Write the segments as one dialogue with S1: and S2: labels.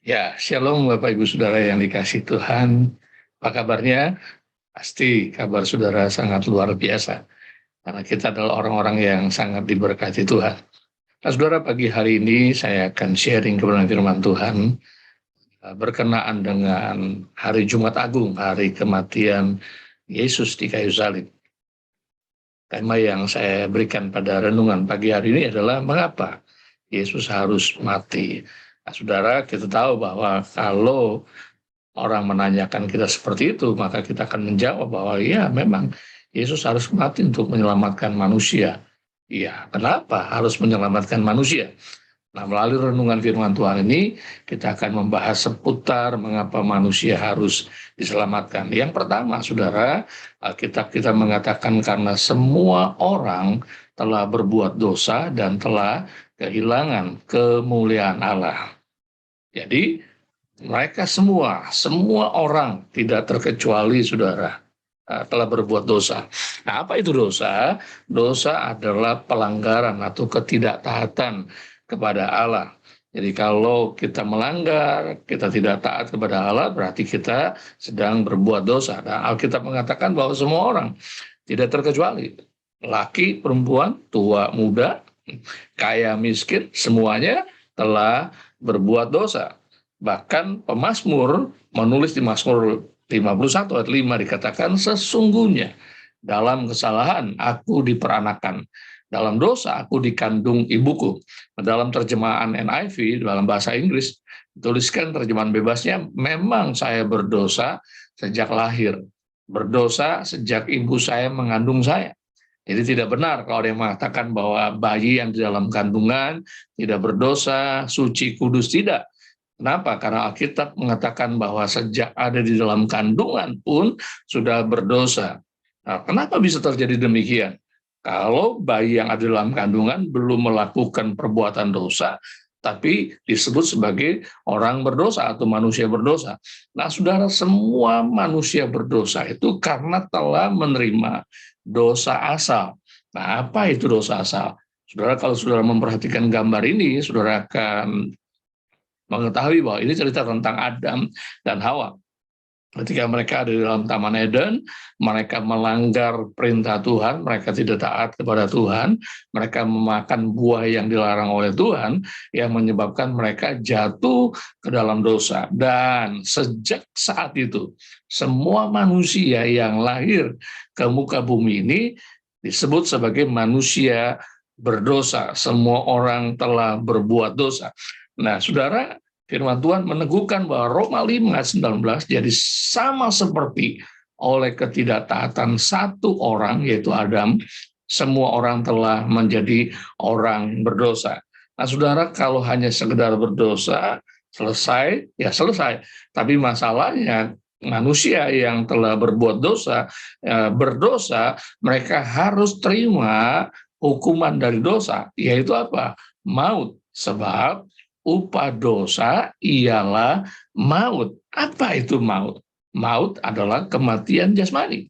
S1: Ya, shalom Bapak Ibu Saudara yang dikasih Tuhan. Apa kabarnya? Pasti kabar saudara sangat luar biasa. Karena kita adalah orang-orang yang sangat diberkati Tuhan. Nah, saudara, pagi hari ini saya akan sharing kebenaran firman Tuhan berkenaan dengan hari Jumat Agung, hari kematian Yesus di kayu salib. Tema yang saya berikan pada renungan pagi hari ini adalah mengapa Yesus harus mati. Nah, saudara, kita tahu bahwa kalau orang menanyakan kita seperti itu, maka kita akan menjawab bahwa ya memang Yesus harus mati untuk menyelamatkan manusia. Iya, kenapa harus menyelamatkan manusia? Nah, melalui renungan firman Tuhan ini, kita akan membahas seputar mengapa manusia harus diselamatkan. Yang pertama, saudara, Alkitab kita mengatakan karena semua orang telah berbuat dosa dan telah kehilangan kemuliaan Allah. Jadi, mereka semua orang tidak terkecuali saudara telah berbuat dosa. Nah, apa itu dosa? Dosa adalah pelanggaran atau ketidaktaatan kepada Allah. Jadi kalau kita melanggar, kita tidak taat kepada Allah, berarti kita sedang berbuat dosa. Nah, Alkitab mengatakan bahwa semua orang tidak terkecuali. Laki, perempuan, tua, muda, kaya, miskin, semuanya telah berbuat dosa. Bahkan pemazmur menulis di Mazmur 51 ayat 5 dikatakan sesungguhnya dalam kesalahan aku diperanakan, dalam dosa aku dikandung ibuku. Dalam terjemahan NIV dalam bahasa Inggris tuliskan terjemahan bebasnya, memang saya berdosa sejak lahir, berdosa sejak ibu saya mengandung saya. Jadi tidak benar kalau ada yang mengatakan bahwa bayi yang di dalam kandungan tidak berdosa, suci, kudus, tidak. Kenapa? Karena Alkitab mengatakan bahwa sejak ada di dalam kandungan pun sudah berdosa. Nah, kenapa bisa terjadi demikian? Kalau bayi yang ada dalam kandungan belum melakukan perbuatan dosa, tapi disebut sebagai orang berdosa atau manusia berdosa. Nah, saudara, semua manusia berdosa itu karena telah menerima dosa asal. Nah, apa itu dosa asal? Saudara, kalau saudara memperhatikan gambar ini, saudara akan mengetahui bahwa ini cerita tentang Adam dan Hawa. Ketika mereka ada di dalam Taman Eden, mereka melanggar perintah Tuhan, mereka tidak taat kepada Tuhan, mereka memakan buah yang dilarang oleh Tuhan, yang menyebabkan mereka jatuh ke dalam dosa. Dan sejak saat itu, semua manusia yang lahir ke muka bumi ini disebut sebagai manusia berdosa. Semua orang telah berbuat dosa. Nah, saudara, firman Tuhan meneguhkan bahwa Roma 5 ayat 19 jadi sama seperti oleh ketidaktaatan satu orang yaitu Adam, semua orang telah menjadi orang berdosa. Nah, saudara, kalau hanya sekedar berdosa selesai, ya selesai. Tapi masalahnya manusia yang telah berbuat dosa, berdosa, mereka harus terima hukuman dari dosa, yaitu apa? Maut. Sebab upah dosa ialah maut. Apa itu maut? Maut adalah kematian jasmani.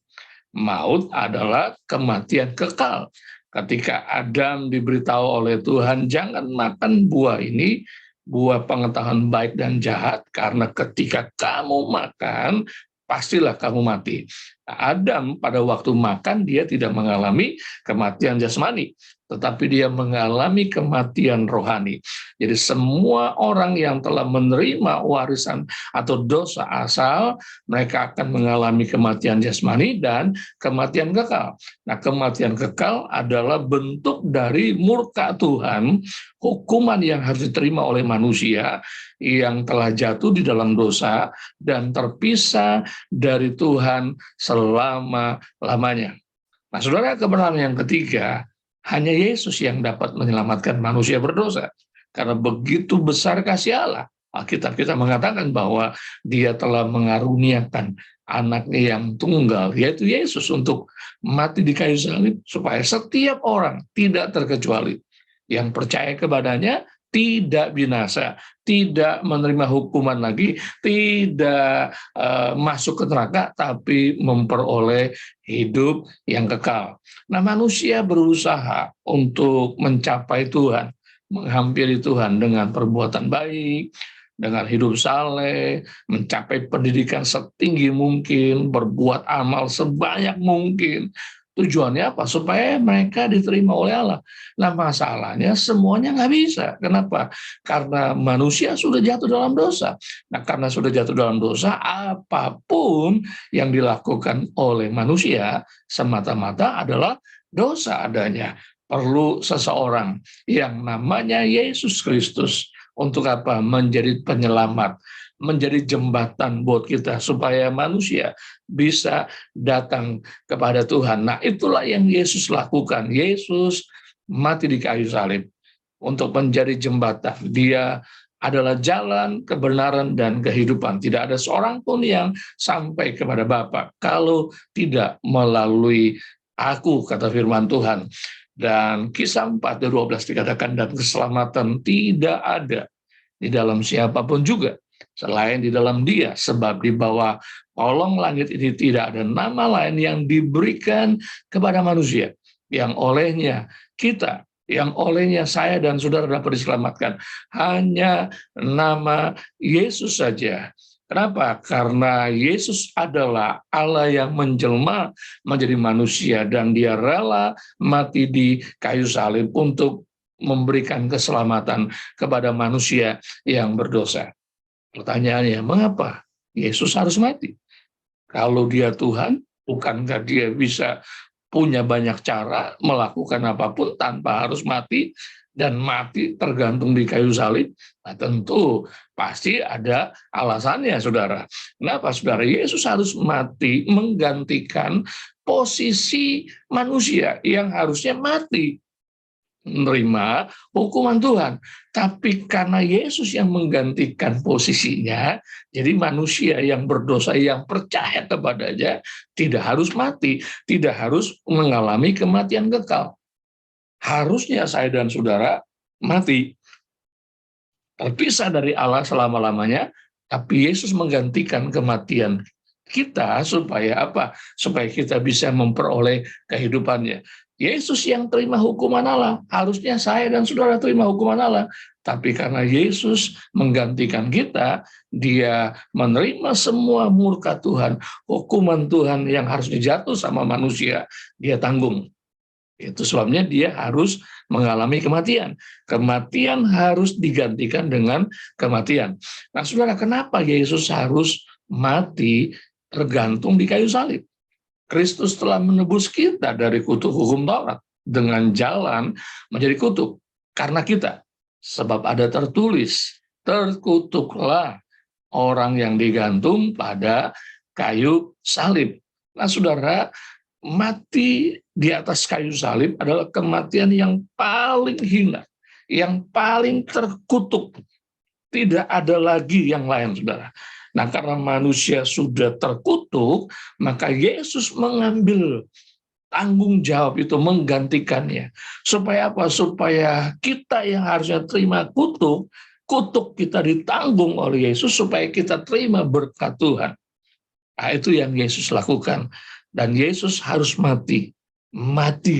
S1: Maut adalah kematian kekal. Ketika Adam diberitahu oleh Tuhan, jangan makan buah ini, buah pengetahuan baik dan jahat, karena ketika kamu makan, pastilah kamu mati. Adam pada waktu makan, dia tidak mengalami kematian jasmani, tetapi dia mengalami kematian rohani. Jadi semua orang yang telah menerima warisan atau dosa asal, mereka akan mengalami kematian jasmani dan kematian kekal. Nah, kematian kekal adalah bentuk dari murka Tuhan, hukuman yang harus diterima oleh manusia yang telah jatuh di dalam dosa dan terpisah dari Tuhan selama-lamanya. Nah, saudara, kebenaran yang ketiga, hanya Yesus yang dapat menyelamatkan manusia berdosa. Karena begitu besar kasih Allah. Alkitab kita mengatakan bahwa dia telah mengaruniakan anaknya yang tunggal, yaitu Yesus, untuk mati di kayu salib, supaya setiap orang tidak terkecuali yang percaya kepadanya tidak binasa, tidak menerima hukuman lagi, tidak masuk ke neraka, tapi memperoleh hidup yang kekal. Nah, manusia berusaha untuk mencapai Tuhan, menghampiri Tuhan dengan perbuatan baik, dengan hidup saleh, mencapai pendidikan setinggi mungkin, berbuat amal sebanyak mungkin. Tujuannya apa? Supaya mereka diterima oleh Allah. Nah, masalahnya semuanya nggak bisa. Kenapa? Karena manusia sudah jatuh dalam dosa. Nah, karena sudah jatuh dalam dosa, apapun yang dilakukan oleh manusia semata-mata adalah dosa adanya. Perlu seseorang yang namanya Yesus Kristus. Untuk apa? Menjadi penyelamat, menjadi jembatan buat kita supaya manusia bisa datang kepada Tuhan. Nah, itulah yang Yesus lakukan. Yesus mati di kayu salib untuk menjadi jembatan. Dia adalah jalan, kebenaran, dan kehidupan. Tidak ada seorang pun yang sampai kepada Bapa kalau tidak melalui aku, kata firman Tuhan. Dan Kisah 4:12 dikatakan, dan keselamatan tidak ada di dalam siapapun juga selain di dalam Dia, sebab di bawah kolong langit ini tidak ada nama lain yang diberikan kepada manusia yang olehnya kita, yang olehnya saya dan saudara dapat diselamatkan. Hanya nama Yesus saja. Kenapa? Karena Yesus adalah Allah yang menjelma menjadi manusia dan Dia rela mati di kayu salib untuk memberikan keselamatan kepada manusia yang berdosa. Pertanyaannya, mengapa Yesus harus mati? Kalau Dia Tuhan, bukankah Dia bisa punya banyak cara melakukan apapun tanpa harus mati, dan mati tergantung di kayu salib? Nah, tentu pasti ada alasannya, saudara. Kenapa, saudara? Yesus harus mati menggantikan posisi manusia yang harusnya mati, menerima hukuman Tuhan. Tapi karena Yesus yang menggantikan posisinya, jadi manusia yang berdosa yang percaya kepadanya tidak harus mati, tidak harus mengalami kematian kekal. Harusnya saya dan saudara mati, terpisah dari Allah selama-lamanya, tapi Yesus menggantikan kematian kita supaya apa? Supaya kita bisa memperoleh kehidupannya. Yesus yang terima hukuman Allah, harusnya saya dan saudara terima hukuman Allah. Tapi karena Yesus menggantikan kita, Dia menerima semua murka Tuhan, hukuman Tuhan yang harus dijatuh sama manusia, Dia tanggung. Itu sebabnya Dia harus mengalami kematian. Kematian harus digantikan dengan kematian. Nah, saudara, kenapa Yesus harus mati tergantung di kayu salib? Kristus telah menebus kita dari kutuk hukum Taurat dengan jalan menjadi kutuk karena kita. Sebab ada tertulis, terkutuklah orang yang digantung pada kayu salib. Nah, saudara, mati di atas kayu salib adalah kematian yang paling hina, yang paling terkutuk. Tidak ada lagi yang lain, saudara. Nah, karena manusia sudah terkutuk, maka Yesus mengambil tanggung jawab itu, menggantikannya. Supaya apa? Supaya kita yang harusnya terima kutuk, kutuk kita ditanggung oleh Yesus, supaya kita terima berkat Tuhan. Nah, itu yang Yesus lakukan. Dan Yesus harus mati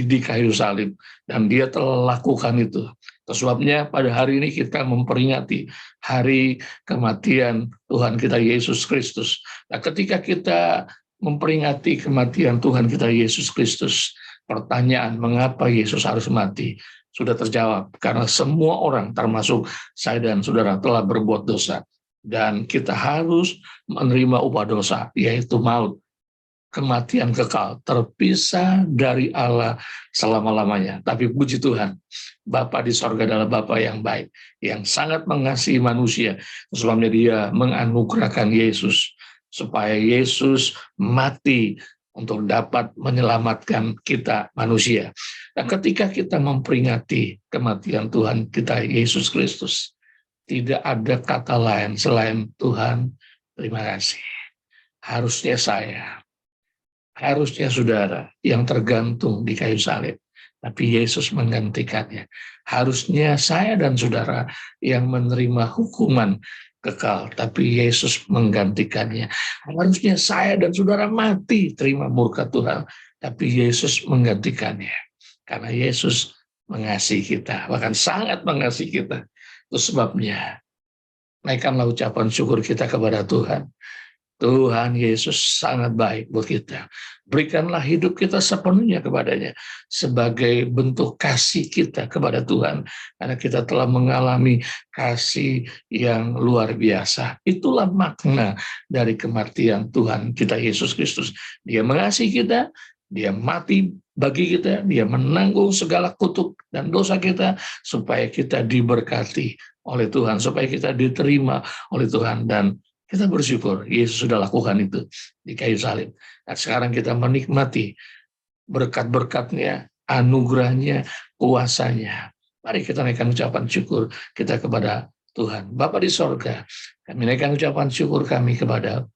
S1: di kayu salib. Dan Dia telah lakukan itu. Sebabnya pada hari ini kita memperingati hari kematian Tuhan kita Yesus Kristus. Nah, ketika kita memperingati kematian Tuhan kita Yesus Kristus, pertanyaan mengapa Yesus harus mati sudah terjawab. Karena semua orang termasuk saya dan saudara telah berbuat dosa. Dan kita harus menerima upah dosa, yaitu maut, kematian kekal, terpisah dari Allah selama-lamanya. Tapi puji Tuhan, Bapa di sorga adalah Bapa yang baik, yang sangat mengasihi manusia. Sebabnya Dia menganugerahkan Yesus, supaya Yesus mati untuk dapat menyelamatkan kita manusia. Dan ketika kita memperingati kematian Tuhan kita Yesus Kristus, tidak ada kata lain selain Tuhan, terima kasih. Harusnya saya, harusnya saudara yang tergantung di kayu salib, tapi Yesus menggantikannya. Harusnya saya dan saudara yang menerima hukuman kekal, tapi Yesus menggantikannya. Harusnya saya dan saudara mati terima murka Tuhan, tapi Yesus menggantikannya. Karena Yesus mengasihi kita, bahkan sangat mengasihi kita. Itu sebabnya naikkanlah ucapan syukur kita kepada Tuhan. Tuhan Yesus sangat baik buat kita. Berikanlah hidup kita sepenuhnya kepadanya sebagai bentuk kasih kita kepada Tuhan. Karena kita telah mengalami kasih yang luar biasa. Itulah makna dari kematian Tuhan kita Yesus Kristus. Dia mengasihi kita, dia mati bagi kita, dia menanggung segala kutuk dan dosa kita supaya kita diberkati oleh Tuhan, supaya kita diterima oleh Tuhan. Dan kita bersyukur Yesus sudah lakukan itu di kayu salib. Nah, sekarang kita menikmati berkat-berkatnya, anugerahnya, kuasanya. Mari kita naikkan ucapan syukur kita kepada Tuhan. Bapa di sorga, kami naikkan ucapan syukur kami kepada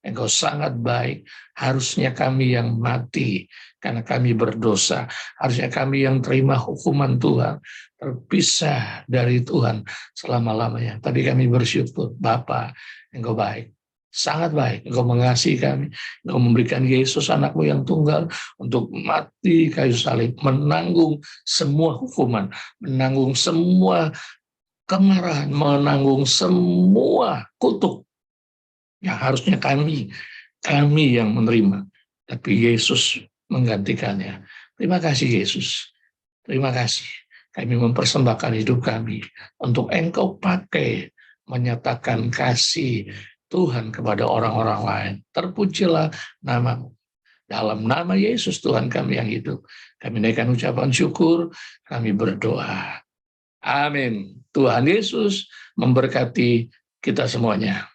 S1: Engkau sangat baik. Harusnya kami yang mati karena kami berdosa. Harusnya kami yang terima hukuman Tuhan, terpisah dari Tuhan selama-lamanya. Tapi kami bersyukur, Bapa, Engkau baik, sangat baik. Engkau mengasihi kami. Engkau memberikan Yesus anakmu yang tunggal untuk mati kayu salib, menanggung semua hukuman, menanggung semua kemarahan, menanggung semua kutuk yang harusnya kami yang menerima. Tapi Yesus menggantikannya. Terima kasih Yesus. Terima kasih. Kami mempersembahkan hidup kami untuk Engkau pakai menyatakan kasih Tuhan kepada orang-orang lain. Terpujilah nama-Mu. Dalam nama Yesus Tuhan kami yang hidup. Kami naikkan ucapan syukur, kami berdoa. Amin. Tuhan Yesus memberkati kita semuanya.